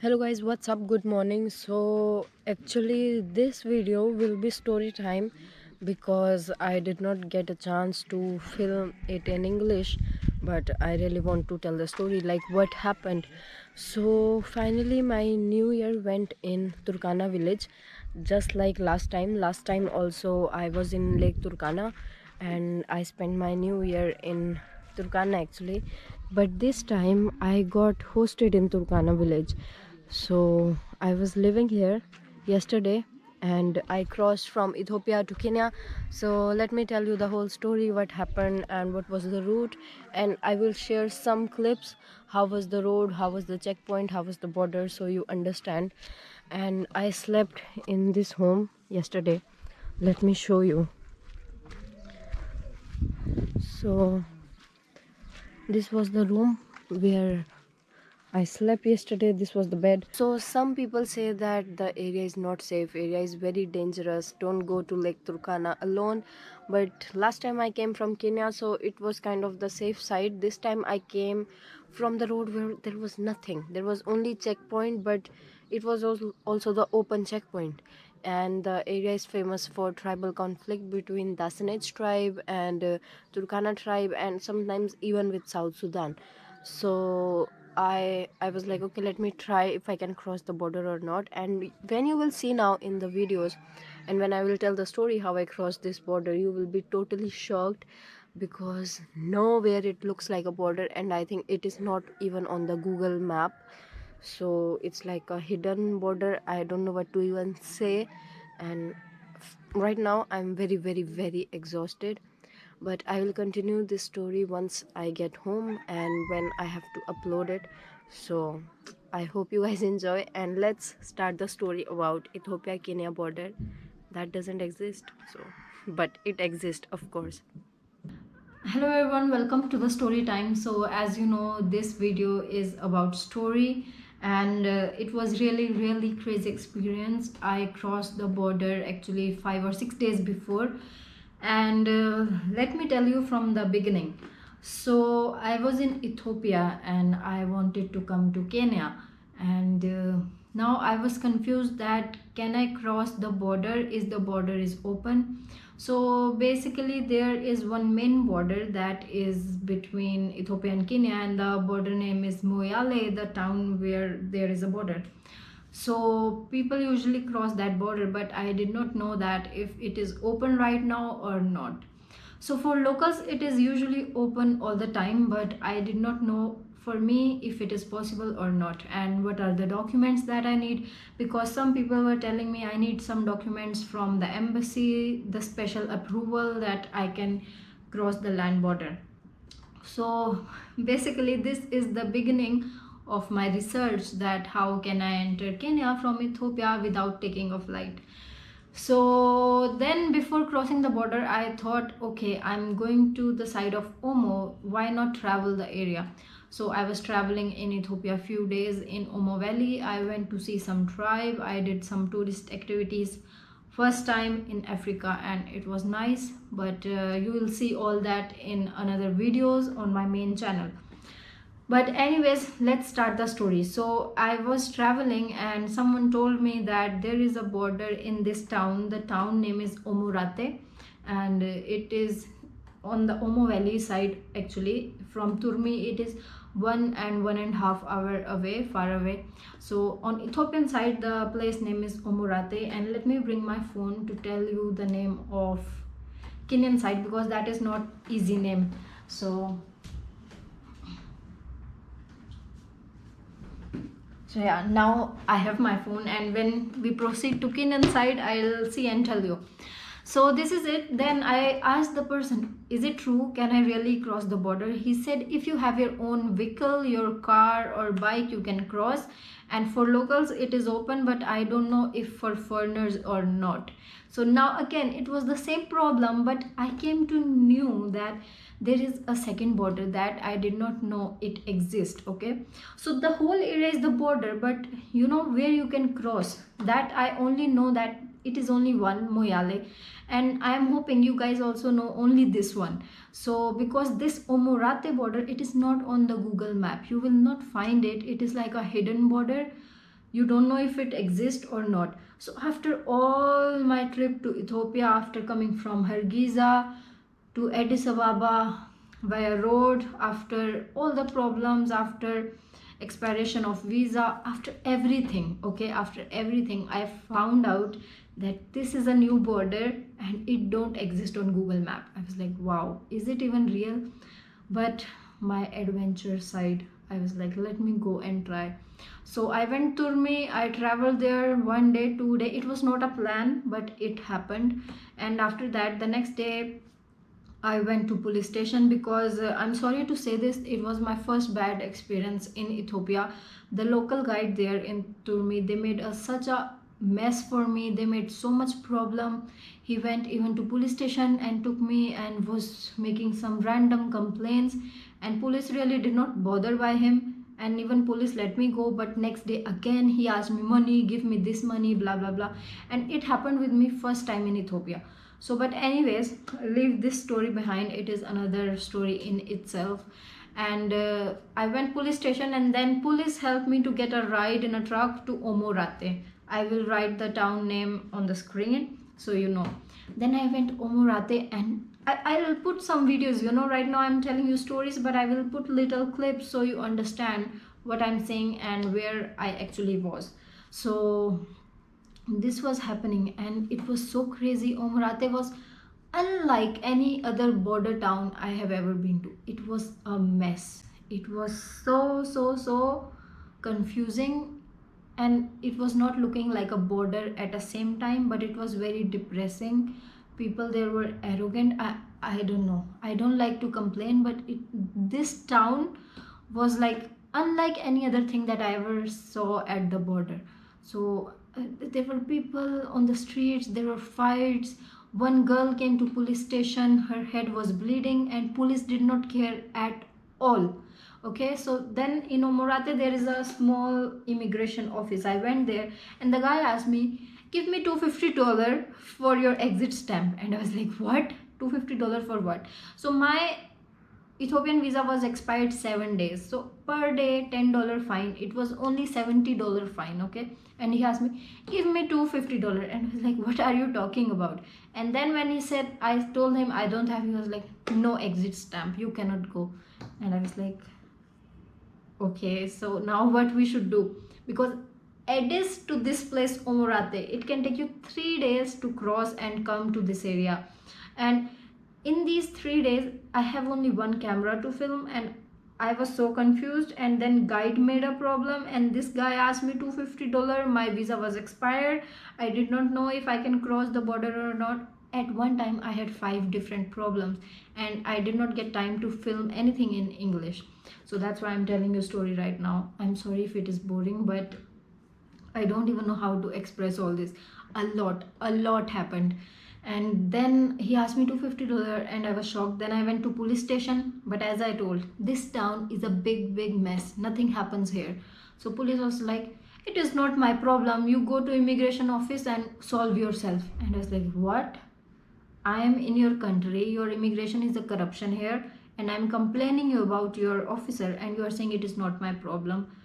Hello guys, what's up? Good morning. So actually this video will be story time because I did not get a chance to film it in English, but I really want to tell the story like what happened. So finally my new year went in Turkana village, just like last time. Last time also I was in Lake Turkana and I spent my new year in Turkana actually, but this time I got hosted in Turkana village. So I was living here yesterday and I crossed from Ethiopia to Kenya. So let me tell you the whole story, what happened and what was the route, and I will share some clips. How was the road, how was the checkpoint, how was the border, so you understand. And I slept in this home yesterday. Let me show you. So this was the room where I slept yesterday. This was the bed. So some people say that the area is not safe. Area is very dangerous. Don't go to Lake Turkana alone. But last time I came from Kenya, so it was kind of the safe side. This time I came from the road where there was nothing. There was only checkpoint, but it was also the open checkpoint. And the area is famous for tribal conflict between Dasanage tribe and Turkana tribe, and sometimes even with South Sudan. So I was like, okay, let me try if I can cross the border or not. And when you will see now in the videos, and when I will tell the story how I crossed this border, you will be totally shocked, because nowhere it looks like a border, and I think it is not even on the Google map. So it's like a hidden border. I don't know what to even say. And right now I'm very exhausted, but I will continue this story once I get home and when I have to upload it. So I hope you guys enjoy, and let's start the story about Ethiopia Kenya border. That doesn't exist, so but it exists, of course. Hello everyone, welcome to the story time. So as you know, this video is about story, and it was really crazy experience. I crossed the border actually 5 or 6 days before, and let me tell you from the beginning. So I was in Ethiopia and I wanted to come to Kenya, and now I was confused that can I cross the border? Is the border is open? So basically there is one main border that is between Ethiopia and Kenya, and the border name is Moyale, the town where there is a border. So people usually cross that border, but I did not know that if it is open right now or not. So for locals it is usually open all the time, but I did not know for me if it is possible or not, and what are the documents that I need, because some people were telling me I need some documents from the embassy, the special approval that I can cross the land border. So basically this is the beginning of my research, that how can I enter Kenya from Ethiopia without taking a flight. So then before crossing the border I thought, okay, I'm going to the side of Omo, why not travel the area? So I was traveling in Ethiopia a few days in Omo Valley. I went to see some tribe, I did some tourist activities, first time in Africa, and it was nice. But you will see all that in another videos on my main channel. But anyways, let's start the story. So I was traveling and someone told me that there is a border in this town. The town name is Omurate, and it is on the Omo Valley side. Actually from Turmi it is 1.5 hour away, far away. So on Ethiopian side the place name is Omurate, and let me bring my phone to tell you the name of Kenyan side, because that is not easy name. So yeah, now I have my phone, and when we proceed to Kenyan side, I'll see and tell you. So this is it. Then I asked the person, is it true? Can I really cross the border? He said, if you have your own vehicle, your car or bike, you can cross. And for locals, it is open, but I don't know if for foreigners or not. So now again, it was the same problem, but I came to knew that there is a second border that I did not know it exists. Okay, so the whole area is the border, but you know where you can cross, that I only know that it is only one, Moyale, and I am hoping you guys also know only this one. So because this Omurate border, it is not on the Google map, you will not find it. It is like a hidden border. You don't know if it exists or not. So after all my trip to Ethiopia, after coming from Hargeisa to Addis Ababa via road, after all the problems, after expiration of visa, after everything, okay, after everything, I found out that this is a new border and it don't exist on Google Map. I was like, wow, is it even real? But my adventure side, I was like, let me go and try. So I went to me, I traveled there 1 day 2 day. It was not a plan, but it happened. And after that, the next day, I went to police station because I'm sorry to say this, it was my first bad experience in Ethiopia. The local guide there in Turmi, they made such a mess for me. They made so much problem. He went even to police station and took me and was making some random complaints, and police really did not bother by him, and even police let me go. But next day again he asked me money, give me this money, blah blah blah. And it happened with me first time in Ethiopia. So but anyways, leave this story behind, it is another story in itself. And I went police station, and then police helped me to get a ride in a truck to Omorate. I will write the town name on the screen so you know. Then I went Omorate, and I will put some videos, you know, right now I'm telling you stories, but I will put little clips so you understand what I'm saying and where I actually was. So this was happening, and it was so crazy. Omrate was unlike any other border town I have ever been to. It was a mess. It was so confusing, and it was not looking like a border at the same time, but it was very depressing. People there were arrogant. I don't know, I don't like to complain, but this town was like unlike any other thing that I ever saw at the border. So there were people on the streets, there were fights. One girl came to police station, her head was bleeding, and police did not care at all. Okay, so then in Omorate there is a small immigration office. I went there, and the guy asked me, give me $250 for your exit stamp. And I was like, what? $250 for what? So my Ethiopian visa was expired 7 days. So per day $10 fine. It was only $70 fine, okay? And he asked me, give me $250. And I was like, what are you talking about? And then when he said, I told him I don't have, he was like, no exit stamp, you cannot go. And I was like, okay, so now what we should do? Because Addis to this place Omorate, it can take you 3 days to cross and come to this area. And in these 3 days I have only one camera to film, and I was so confused. And then guide made a problem, and this guy asked me $250. My visa was expired. I did not know if I can cross the border or not. At one time I had 5 different problems, and I did not get time to film anything in English. So that's why I'm telling you a story right now. I'm sorry if it is boring, but I don't even know how to express all this. A lot happened. And then he asked me $250, and I was shocked. Then I went to police station, but as I told, this town is a big mess. Nothing happens here. So police was like, it is not my problem. You go to immigration office and solve yourself. And I was like, what? I am in your country. Your immigration is a corruption here, and I'm complaining you about your officer, and you are saying it is not my problem.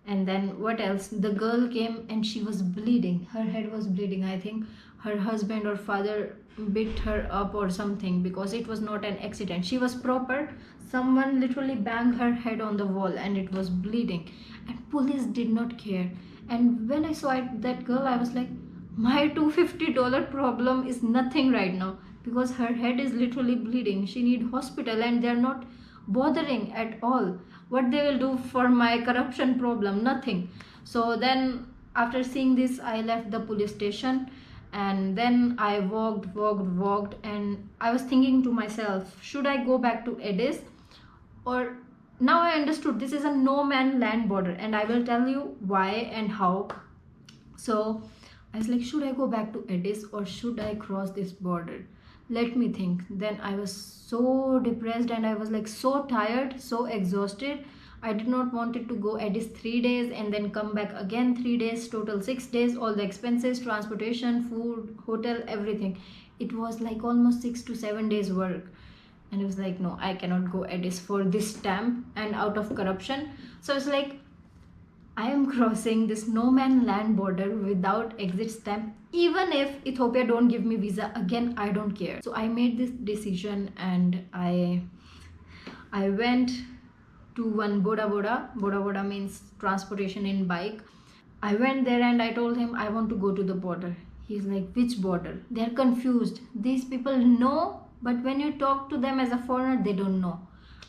And then what else? The girl came and she was bleeding. Her head was bleeding. I think her husband or father beat her up or something, because it was not an accident. She was proper. Someone literally banged her head on the wall and it was bleeding. And police did not care. And when I saw that girl, I was like, my $250 problem is nothing right now, because her head is literally bleeding. She need hospital, and they're not bothering at all. What they will do for my corruption problem? Nothing. So then after seeing this, I left the police station, and then I walked, and I was thinking to myself, should I go back to Addis? Or now I understood this is a no man land border, and I will tell you why and how. So I was like, should I go back to Addis or should I cross this border? Let me think. Then I was so depressed, and I was like so tired, so exhausted. I did not want it to go Addis 3 days and then come back again 3 days, total 6 days, all the expenses, transportation, food, hotel, everything. It was like almost 6 to 7 days work. And it was like, no, I cannot go Addis for this stamp and out of corruption. So it's like, I am crossing this no man land border without exit stamp. Even if Ethiopia don't give me visa again, I don't care. So I made this decision, and I went to one Boda Boda. Boda Boda means transportation in bike. I went there and I told him I want to go to the border. He's like, which border? They're confused. These people know, but when you talk to them as a foreigner, they don't know.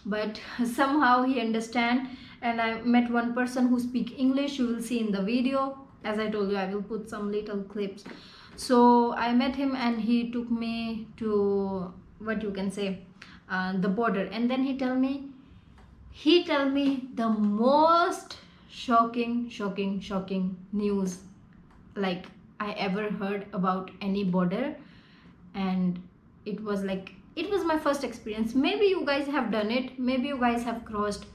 But somehow he understand, and I met one person who speak English. You will see in the video. As I told you, I will put some little clips. So I met him and he took me to, what you can say, the border, and then he tell me the most shocking news like I ever heard about any border. And it was like, it was my first experience. Maybe you guys have done it, maybe you guys have crossed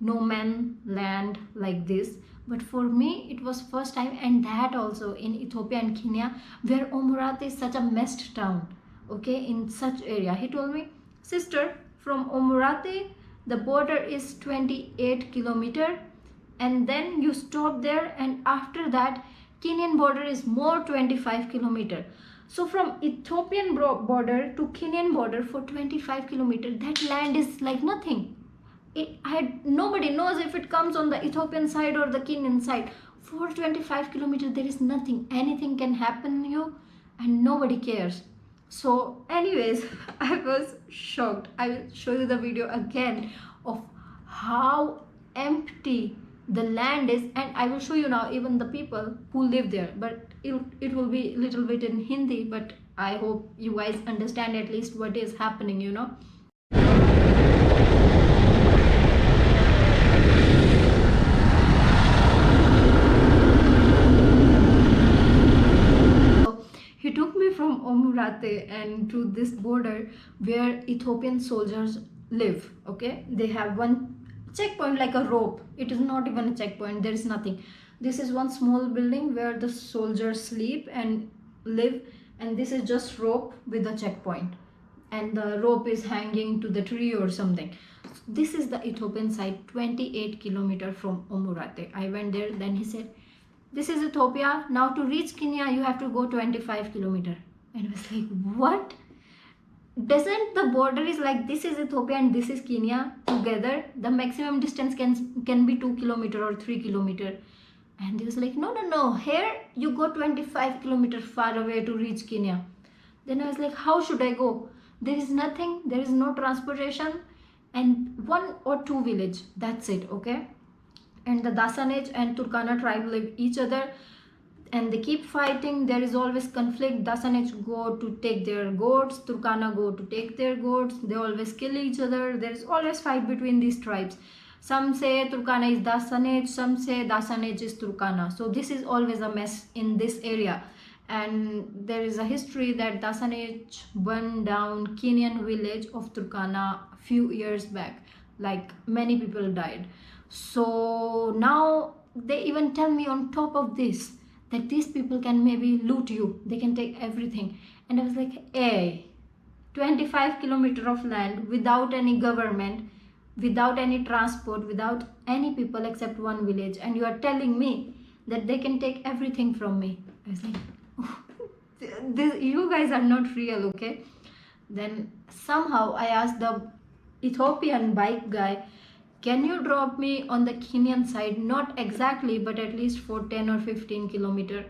no man land like this, but for me it was first time, and that also in Ethiopia and Kenya, where Omurate is such a messed town. Okay, in such area, he told me, sister, from Omurate the border is 28 kilometer, and then you stop there, and after that Kenyan border is more 25 kilometer. So from Ethiopian border to Kenyan border for 25 kilometer, that land is like nothing. Nobody knows if it comes on the Ethiopian side or the Kenyan side. For 25 kilometers there is nothing. Anything can happen to you and nobody cares. So anyways, I was shocked. I will show you the video again of how empty the land is, and I will show you now even the people who live there, but it will be a little bit in Hindi, but I hope you guys understand at least what is happening. He took me from Omurate and to this border where Ethiopian soldiers live. Okay, they have one checkpoint like a rope. It is not even a checkpoint, there is nothing. This is one small building where the soldiers sleep and live, and this is just rope with a checkpoint, and the rope is hanging to the tree or something. This is the Ethiopian side, 28 kilometer from Omurate. I went there, then he said, this is Ethiopia. Now to reach Kenya, you have to go 25 kilometer. And I was like, what? Doesn't the border is like, this is Ethiopia and this is Kenya together? The maximum distance can be 2 kilometer or 3 kilometer. And he was like, no. Here you go 25 kilometers far away to reach Kenya. Then I was like, how should I go? There is nothing. There is no transportation. And 1 or 2 village. That's it. Okay. And the Dasanage and Turkana tribe live each other, and they keep fighting. There is always conflict. Dasanage go to take their goats, Turkana go to take their goats. They always kill each other. There is always fight between these tribes. Some say Turkana is Dasanage, some say Dasanage is Turkana. So this is always a mess in this area. And there is a history that Dasanage burned down Kenyan village of Turkana a few years back. Like many people died. So now they even tell me on top of this that these people can maybe loot you. They can take everything. And I was like, hey, 25 kilometers of land without any government, without any transport, without any people except one village. And you are telling me that they can take everything from me. I was like, you guys are not real, okay? Then somehow I asked the Ethiopian bike guy, can you drop me on the Kenyan side? Not exactly, but at least for 10 or 15 kilometers.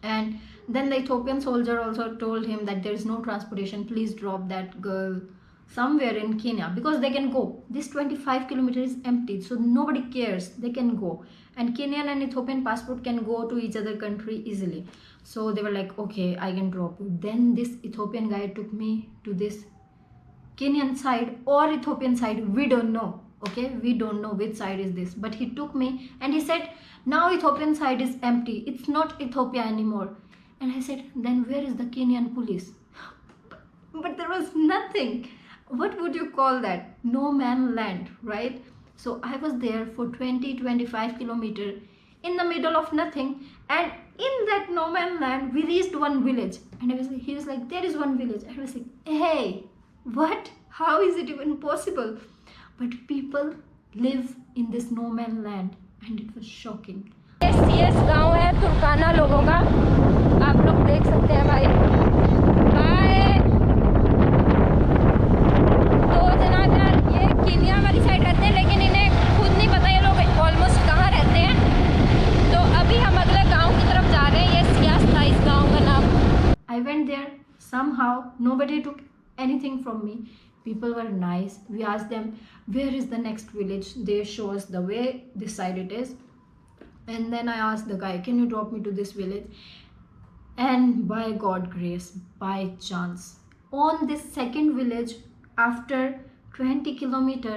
And then the Ethiopian soldier also told him that there is no transportation. Please drop that girl somewhere in Kenya, because they can go. This 25 kilometers is empty, so nobody cares. They can go. And Kenyan and Ethiopian passport can go to each other country easily. So they were like, okay, I can drop you. Then this Ethiopian guy took me to this Kenyan side or Ethiopian side. We don't know. Okay, we don't know which side is this, but he took me and he said, now Ethiopian side is empty. It's not Ethiopia anymore. And I said, then where is the Kenyan police? But there was nothing. What would you call that? No man land, right? So I was there for 20-25 kilometers in the middle of nothing. And in that no man land, we reached one village. And he was like, there is one village. I was like, hey, what? How is it even possible? But people live in this no man land. and it was shocking. Yes गांव है तुर्काना लोगों का, आप लोग देख सकते हैं भाई। बाय। तो जनाब यार ये कीनिया वाली साइड रहते हैं, लेकिन इन्हें खुद नहीं पता ये लोग ऑलमोस्ट कहाँ रहते हैं। तो अभी हम अगले गांव की तरफ जा रहे हैं। ये सियास था इस गांव का नाम। I went there. Somehow nobody took anything from me. People were nice. We asked them where is the next village. They show us the way, this side it is. And then I asked the guy, can you drop me to this village? And by God grace, by chance, on this second village, after 20 kilometer,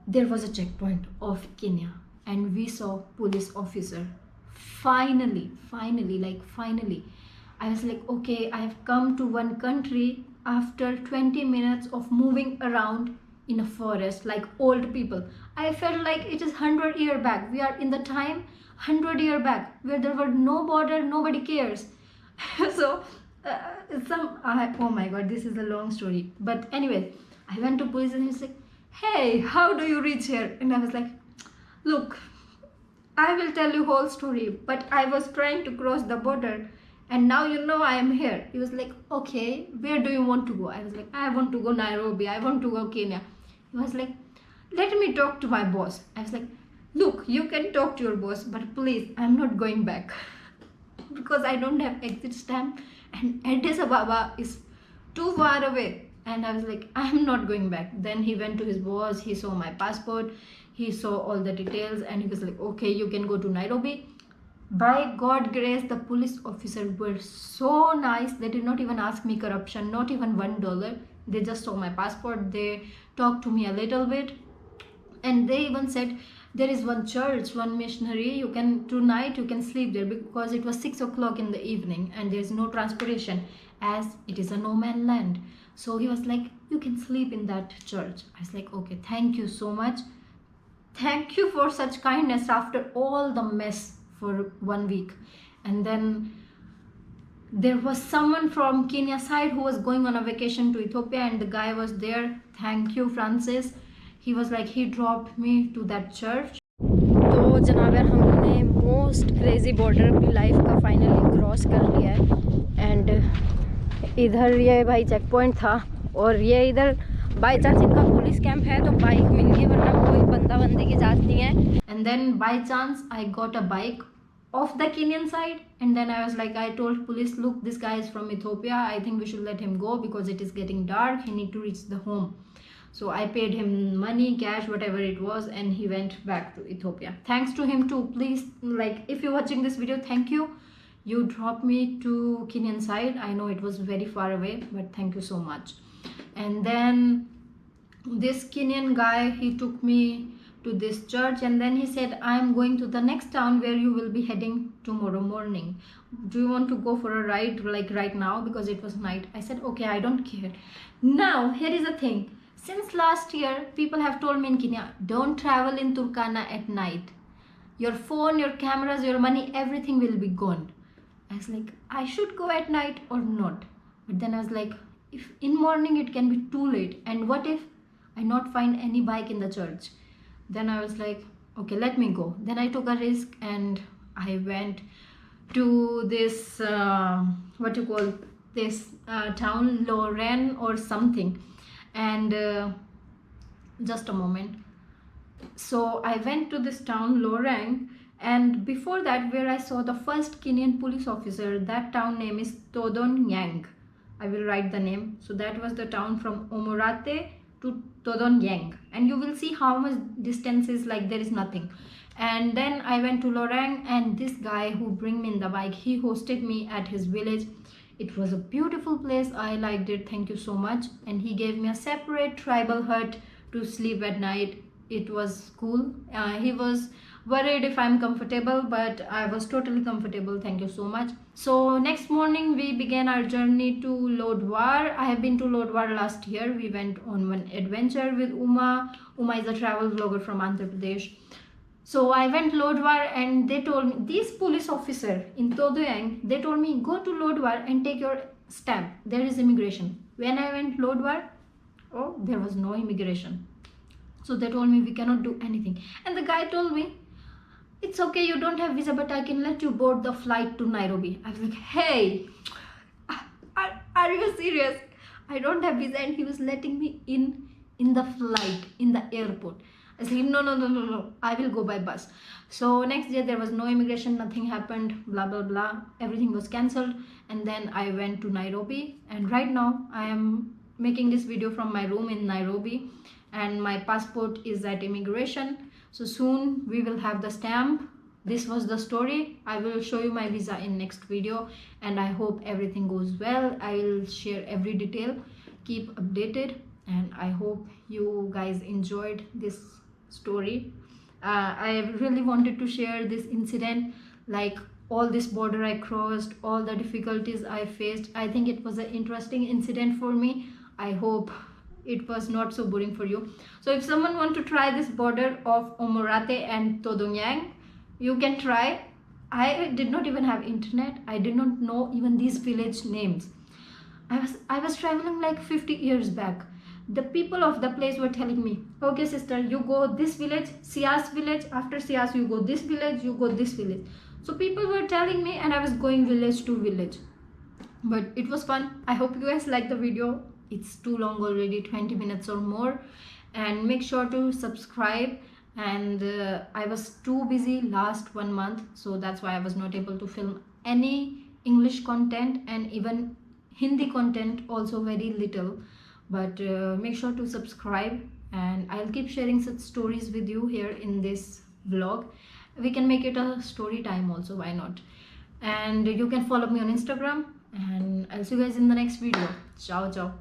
there was a checkpoint of Kenya, and we saw police officer. Finally, I was like, okay, I have come to one country after 20 minutes of moving around in a forest like old people. I felt like it is 100 years back. We are in the time 100 years back where there were no border, nobody cares. So oh my god, this is a long story, but anyway, I went to police and he's like, hey, how do you reach here? And I was like, look, I will tell you whole story, but I was trying to cross the border and now you know I am here. He was like, okay, where do you want to go? I was like, I want to go Nairobi, I want to go Kenya. He was like, let me talk to my boss. I was like, look, you can talk to your boss, but please, I'm not going back because I don't have exit stamp and Addis Ababa is too far away. And I was like, I'm not going back. Then he went to his boss, he saw my passport, he saw all the details, and he was like, okay, you can go to Nairobi. By God grace, the police officers were so nice. They did not even ask me corruption, not even $1. They just saw my passport, they talked to me a little bit, and they even said there is one church, one missionary, you can tonight you can sleep there, because it was 6 o'clock in the evening and there is no transportation as it is a no man land. So he was like, you can sleep in that church. I was like, okay, thank you so much, thank you for such kindness after all the mess for 1 week. And then there was someone from Kenya side who was going on a vacation to Ethiopia, and the guy was there. Thank you, Francis. He was like, he dropped me to that church. तो जनाब यार हमने most crazy border अपनी life का finally cross कर लिया है। And इधर ये भाई चेक पॉइंट था, और ये इधर बाई चांस इनका पुलिस कैंप है तो बाइक मिल गई, वरना कोई बंदा बंदे की जात नहीं है। And then by chance I got a bike of the Kenyan side, and then I was like, I told police, look, this guy is from Ethiopia, I think we should let him go because it is getting dark, he need to reach the home. So I paid him money, cash, whatever it was, and he went back to Ethiopia. Thanks to him too. Please, like, if you're watching this video, thank you. You dropped me to Kenyan side. I know it was very far away, but thank you so much. And then this Kenyan guy, he took me to this church, and then he said, I'm going to the next town where you will be heading tomorrow morning. Do you want to go for a ride like right now? Because it was night. I said, okay, I don't care. Now here is the thing. Since last year, people have told me in Kenya, don't travel in Turkana at night. Your phone, your cameras, your money, everything will be gone. I was like, I should go at night or not? But then I was like, if in morning it can be too late, and what if I not find any bike in the church? Then I was like, okay, let me go. Then I took a risk and I went to this what you call this town, Loren or something. And just a moment. So I went to this town, Lorang, and before that, where I saw the first Kenyan police officer, that town name is Todon Yang. I will write the name. So that was the town from Omorate to Todon Yang, and you will see how much distance is like there is nothing. And then I went to Lorang, and this guy who bring me in the bike, he hosted me at his village. It was a beautiful place. I liked it. Thank you so much. And he gave me a separate tribal hut to sleep at night. It was cool. He was worried if I'm comfortable, but I was totally comfortable. Thank you so much. So next morning we began our journey to Lodwar. I have been to Lodwar last year. We went on one adventure with Uma. Uma is a travel vlogger from Andhra Pradesh. So I went Lodwar, and they told me, this police officer in Todoyang, they told me, go to Lodwar and take your stamp. There is immigration. When I went Lodwar, oh, there was no immigration. So they told me we cannot do anything. And the guy told me, it's okay, you don't have visa, but I can let you board the flight to Nairobi. I was like, hey, are you serious? I don't have visa, and he was letting me in the flight, in the airport. I said, no, no, no, no, no, I will go by bus. So next day there was no immigration, nothing happened, blah blah blah. Everything was cancelled, and then I went to Nairobi, and right now I am making this video from my room in Nairobi, and my passport is at immigration. So soon we will have the stamp. This was the story. I will show you my visa in next video, and I hope everything goes well. I will share every detail. Keep updated, and I hope you guys enjoyed this story. I really wanted to share this incident, like all this border I crossed, all the difficulties I faced. I think it was an interesting incident for me. I hope it was not so boring for you. So if someone want to try this border of Omorate and Todonyang, you can try. I did not even have internet. I did not know even these village names. I was traveling like 50 years back. The people of the place were telling me, okay sister, you go this village, Sias village, after Sias you go this village, you go this village. So people were telling me, and I was going village to village. But it was fun. I hope you guys like the video. It's too long already, 20 minutes or more. And make sure to subscribe. And I was too busy last 1 month, so that's why I was not able to film any English content, and even Hindi content also very little. But make sure to subscribe, and I'll keep sharing such stories with you here in this vlog. We can make it a story time also, why not? And you can follow me on Instagram, and I'll see you guys in the next video. Ciao ciao.